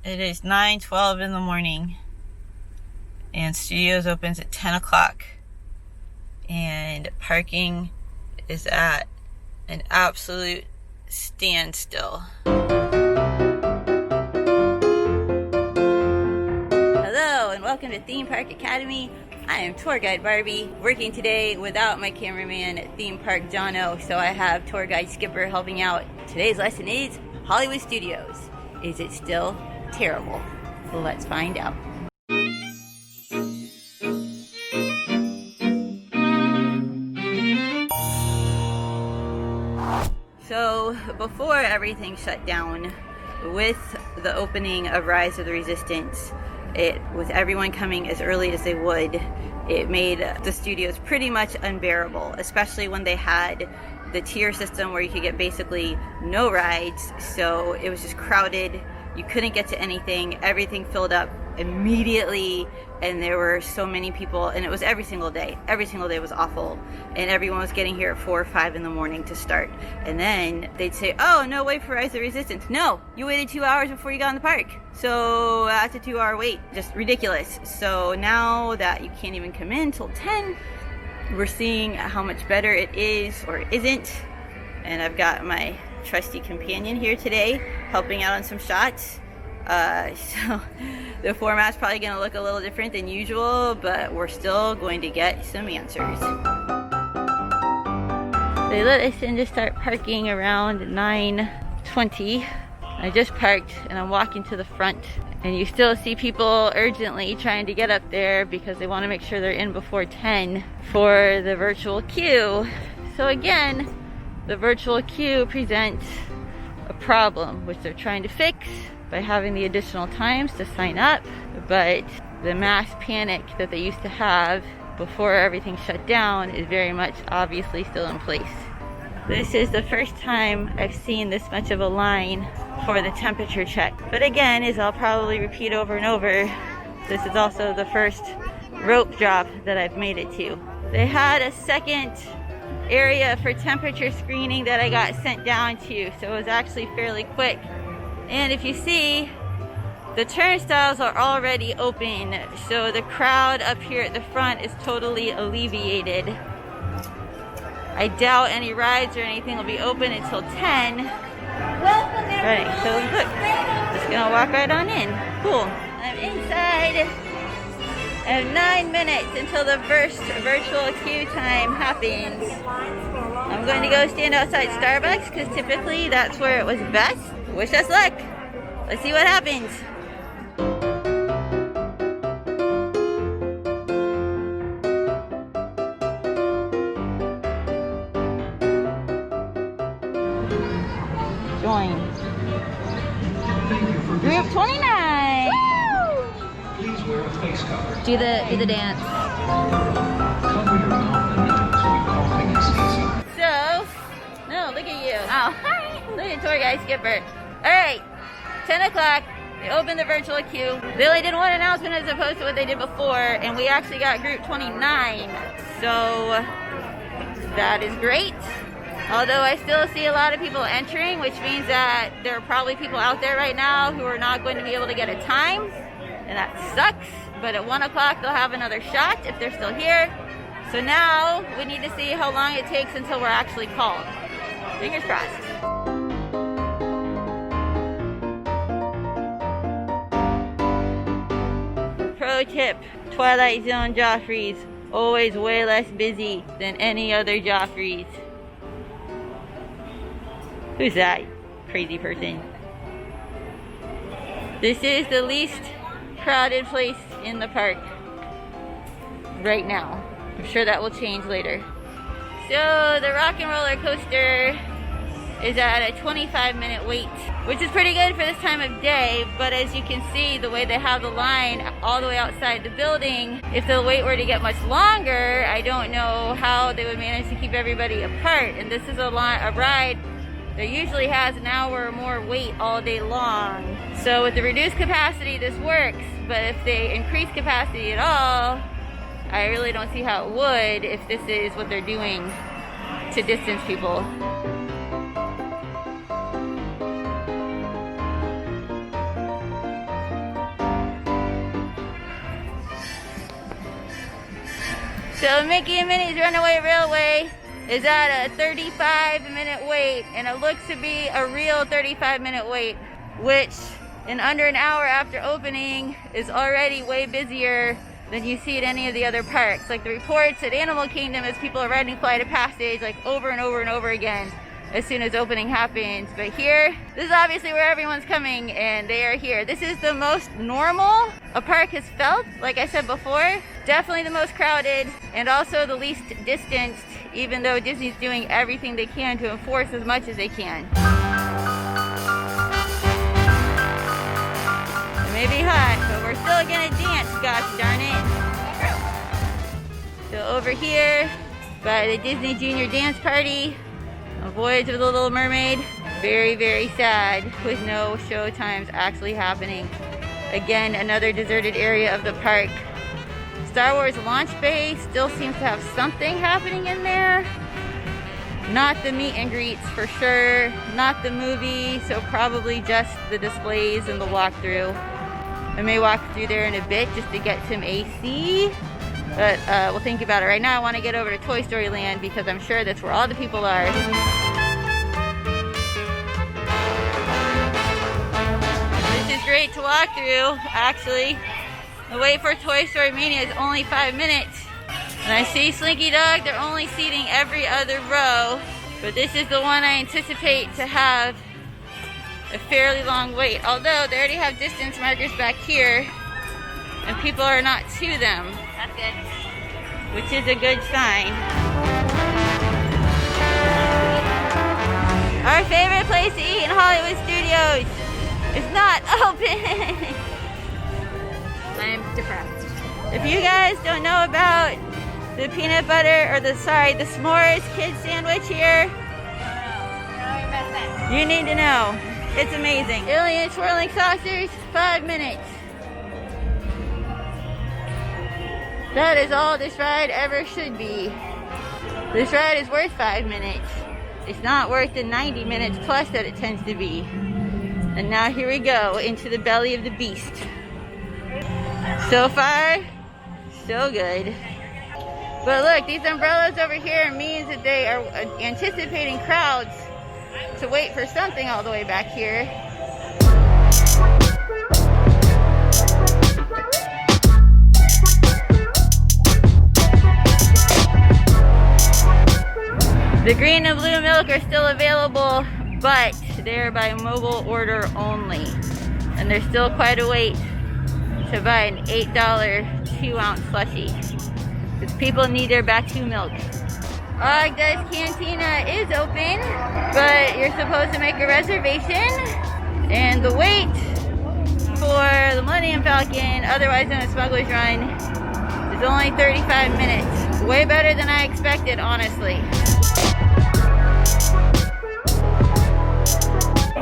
It is 9:12 in the morning and studios opens at 10 o'clock and parking is at an absolute standstill. Hello and welcome to Theme Park Academy. I am tour guide Barbi, working today without my cameraman at Theme Park Jono, so I have tour guide Skipper helping out. Today's lesson is Hollywood Studios. Is it still terrible? Let's find out. So before everything shut down, with the opening of Rise of the Resistance, with everyone coming as early as they would, it made the studios pretty much unbearable, especially when they had the tier system where you could get basically no rides. So it was just crowded. You couldn't get to anything. Everything filled up immediately, and there were so many people, and it was every single day. Every single day was awful, and everyone was getting here at 4 or 5 in the morning to start. And then they'd say, oh, no, wait for Rise of the Resistance. No, you waited 2 hours before you got in the park. So that's a 2-hour wait. Just ridiculous. So now that you can't even come in till 10, we're seeing how much better it is or isn't. And I've got my trusty companion here today helping out on some shots. So the format's probably going to look a little different than usual, but we're still going to get some answers. They let us in to start parking around 9:20. I just parked and I'm walking to the front, and you still see people urgently trying to get up there because they want to make sure they're in before 10 for the virtual queue. So again, the virtual queue presents a problem, which they're trying to fix by having the additional times to sign up, but the mass panic that they used to have before everything shut down is very much obviously still in place. This is the first time I've seen this much of a line for the temperature check. But again, as I'll probably repeat over and over, this is also the first rope drop that I've made it to. They had a second area for temperature screening that I got sent down to, so it was actually fairly quick. And if you see, the turnstiles are already open, so the crowd up here at the front is totally alleviated. I doubt any rides or anything will be open until 10. Right, so look, just gonna walk right on in. Cool. I'm inside. I have 9 minutes until the first virtual queue time happens. I'm going to go stand outside Starbucks because typically that's where it was best. Wish us luck. Let's see what happens. Join. Group 29. Woo! Please wear a face cover. Do the dance. Cover your mouth and nose while coughing and sneezing. So, no, look at you. Oh, hi. Look at tour guide Skipper. All right, 10 o'clock. They opened the virtual queue. They only did one announcement as opposed to what they did before, and we actually got group 29. So that is great. Although I still see a lot of people entering, which means that there are probably people out there right now who are not going to be able to get a time, and that sucks. But at 1 o'clock, they'll have another shot if they're still here. So now we need to see how long it takes until we're actually called. Fingers crossed. Pro tip, Twilight Zone Joffreys, always way less busy than any other Joffreys. Who's that crazy person? This is the least crowded place in the park right now. I'm sure that will change later. So the Rock and Roller Coaster is at a 25-minute wait, which is pretty good for this time of day, but as you can see, the way they have the line all the way outside the building, if the wait were to get much longer, I don't know how they would manage to keep everybody apart. And this is a ride that usually has an hour or more wait all day long. So with the reduced capacity, this works, but if they increase capacity at all, I really don't see how it would if this is what they're doing to distance people. So Mickey and Minnie's Runaway Railway is at a 35-minute wait, and it looks to be a real 35-minute wait, which in under an hour after opening is already way busier than you see at any of the other parks. Like the reports at Animal Kingdom is people are riding Flight of Passage like over and over and over again as soon as opening happens. But here, this is obviously where everyone's coming, and they are here. This is the most normal a park has felt, like I said before. Definitely the most crowded and also the least distanced, even though Disney's doing everything they can to enforce as much as they can. It may be hot, but we're still gonna dance, gosh darn it. So over here by the Disney Junior Dance Party, A Voyage of the Little Mermaid. Very, very sad with no show times actually happening. Again, another deserted area of the park. Star Wars Launch Bay still seems to have something happening in there. Not the meet and greets for sure, not the movie, so probably just the displays and the walkthrough. I may walk through there in a bit just to get some AC, but we'll think about it. Right now I want to get over to Toy Story Land because I'm sure that's where all the people are. This is great to walk through, actually. The wait for Toy Story Mania is only 5 minutes. And I see Slinky Dog, they're only seating every other row, but this is the one I anticipate to have a fairly long wait. Although they already have distance markers back here, and people are not to them. That's good. Which is a good sign. Our favorite place to eat in Hollywood Studios is not open. I'm depressed. If you guys don't know about the peanut butter, or the s'mores kid sandwich here, you need to know. It's amazing. Alien swirling saucers, 5 minutes. That is all this ride ever should be. This ride is worth 5 minutes. It's not worth the 90 minutes plus that it tends to be. And now here we go into the belly of the beast. So far, so good. But look, these umbrellas over here means that they are anticipating crowds to wait for something all the way back here. The green and blue milk are still available, but they're by mobile order only. And there's still quite a wait to buy an $8 2-ounce slushie. Because people need their Batu milk. Agda's Cantina is open, but you're supposed to make a reservation. And the wait for the Millennium Falcon, otherwise known as Smuggler's Run, is only 35 minutes. Way better than I expected, honestly.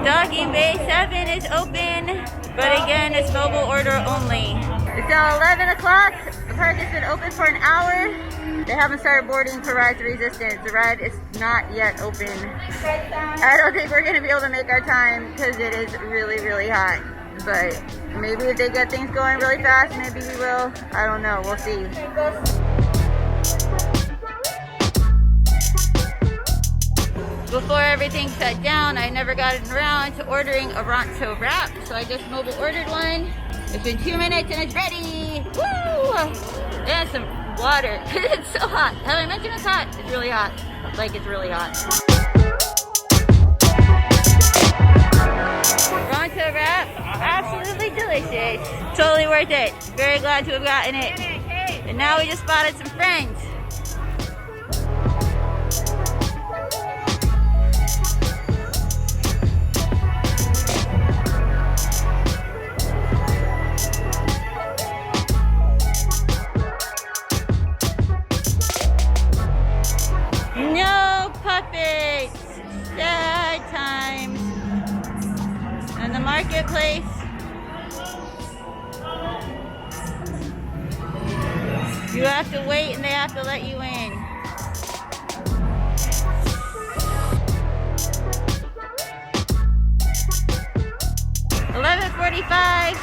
Docking Bay 7 is open, but again, it's mobile order only. It's now 11 o'clock. The park has been open for an hour. They haven't started boarding for Rise of Resistance. The ride is not yet open. I don't think we're going to be able to make our time because it is really, really hot. But maybe if they get things going really fast, maybe we will. I don't know. We'll see. Before everything shut down, I never got around to ordering a Ronto wrap, so I just mobile ordered one. It's been 2 minutes and it's ready! Woo! And some water. It's so hot. Have I mentioned it's hot? It's really hot. Like, it's really hot. Ronto wrap, absolutely delicious. Totally worth it. Very glad to have gotten it. And now we just spotted some friends. No puppets! Sad times. And the marketplace. You have to wait and they have to let you in. $11:45.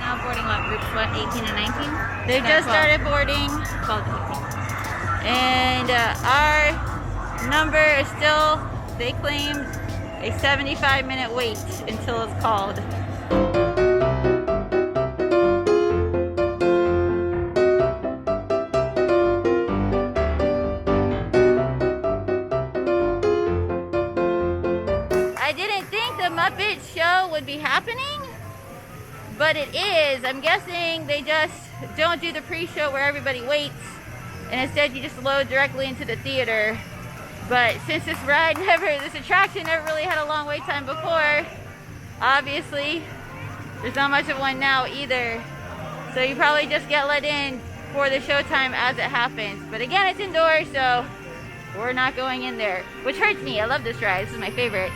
now boarding what groups? What, 18 and 19? They just started boarding. 12 to 18. And our number is still, they claimed, a 75-minute wait until it's called. I didn't think the Muppet show would be happening, but it is. I'm guessing they just don't do the pre-show where everybody waits, and instead you just load directly into the theater. But since this attraction never really had a long wait time before, obviously there's not much of one now either. So you probably just get let in for the showtime as it happens. But again, it's indoors, so we're not going in there, which hurts me. I love this ride. This is my favorite.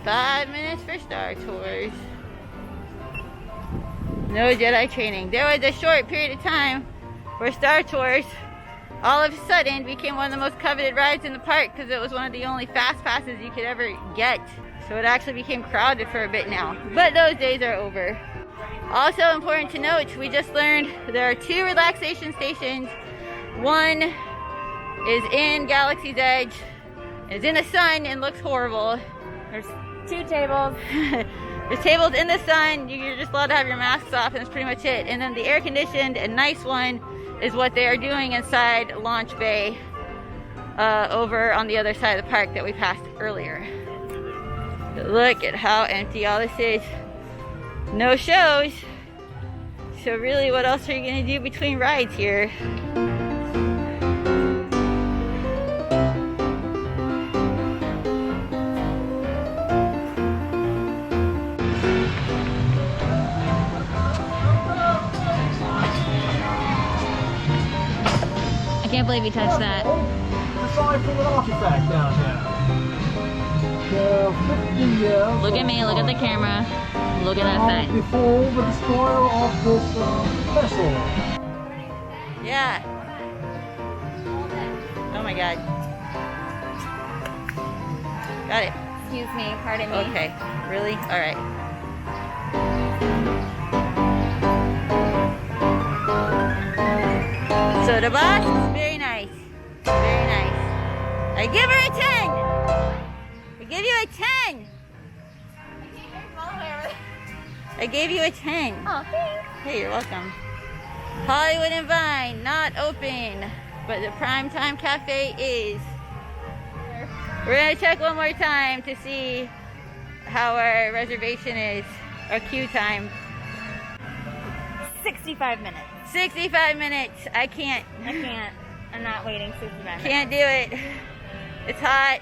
5 minutes for Star Tours. No Jedi training. There was a short period of time where Star Tours all of a sudden became one of the most coveted rides in the park because it was one of the only fast passes you could ever get. So it actually became crowded for a bit now. But those days are over. Also important to note, we just learned there are 2 relaxation stations. One is in Galaxy's Edge. It's in the sun and looks horrible. There's 2 tables. There's tables in the sun. You're just allowed to have your masks off, and that's pretty much it. And then the air-conditioned and nice one is what they are doing inside Launch Bay over on the other side of the park that we passed earlier. But look at how empty all this is. No shows. So really, what else are you going to do between rides here? I can't believe you touched that. Aside from an artifact down here. 50 years. Look at me, look at the camera. Look at that sign. Before the destroyer of this vessel. Yeah. Oh my god. Got it. Excuse me, pardon me. Okay. Really? Alright. So the box is very nice. Very nice. I give her a 10! I give you a 10! I gave you a 10. Oh, thanks. Hey, you're welcome. Hollywood and Vine, not open, but the Primetime Cafe is. We're gonna check one more time to see how our reservation is, our queue time. 65 minutes. 65 minutes. I can't. I can't. I'm not waiting 65 minutes. Can't do it. It's hot.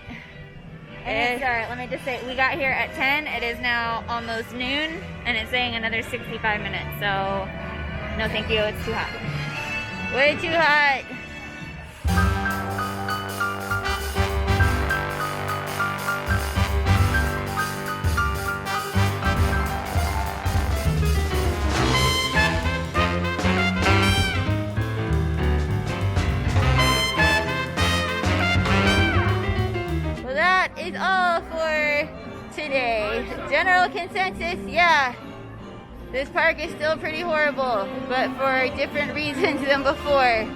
And it's, let me just say, we got here at 10. It is now almost noon, and it's saying another 65 minutes. So, no thank you. It's too hot. Way too hot. Is all for today. General consensus, yeah, this park is still pretty horrible, but for different reasons than before.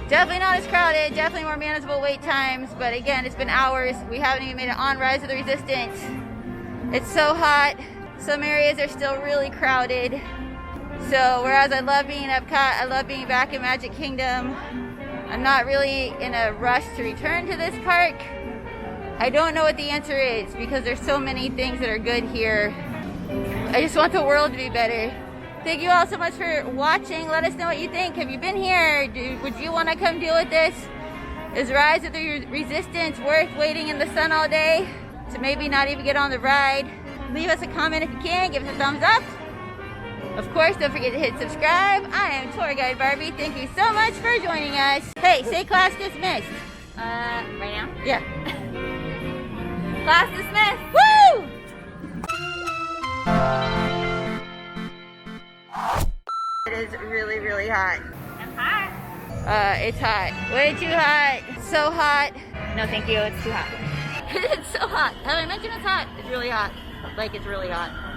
Definitely not as crowded, definitely more manageable wait times, but again, it's been hours. We haven't even made it on Rise of the Resistance. It's so hot. Some areas are still really crowded. So whereas I love being at Epcot, I love being back in Magic Kingdom, I'm not really in a rush to return to this park. I don't know what the answer is because there's so many things that are good here. I just want the world to be better. Thank you all so much for watching. Let us know what you think. Have you been here? Would you want to come deal with this? Is Rise of the Resistance worth waiting in the sun all day to maybe not even get on the ride? Leave us a comment if you can. Give us a thumbs up. Of course, don't forget to hit subscribe. I am Tour Guide Barbie. Thank you so much for joining us. Hey, say class dismissed. Right now? Yeah. Class dismissed. Woo! It is really, really hot. I'm hot. It's hot. Way too hot. So hot. No, thank you. It's too hot. It's so hot. Have I mentioned it's hot? It's really hot. Like, it's really hot.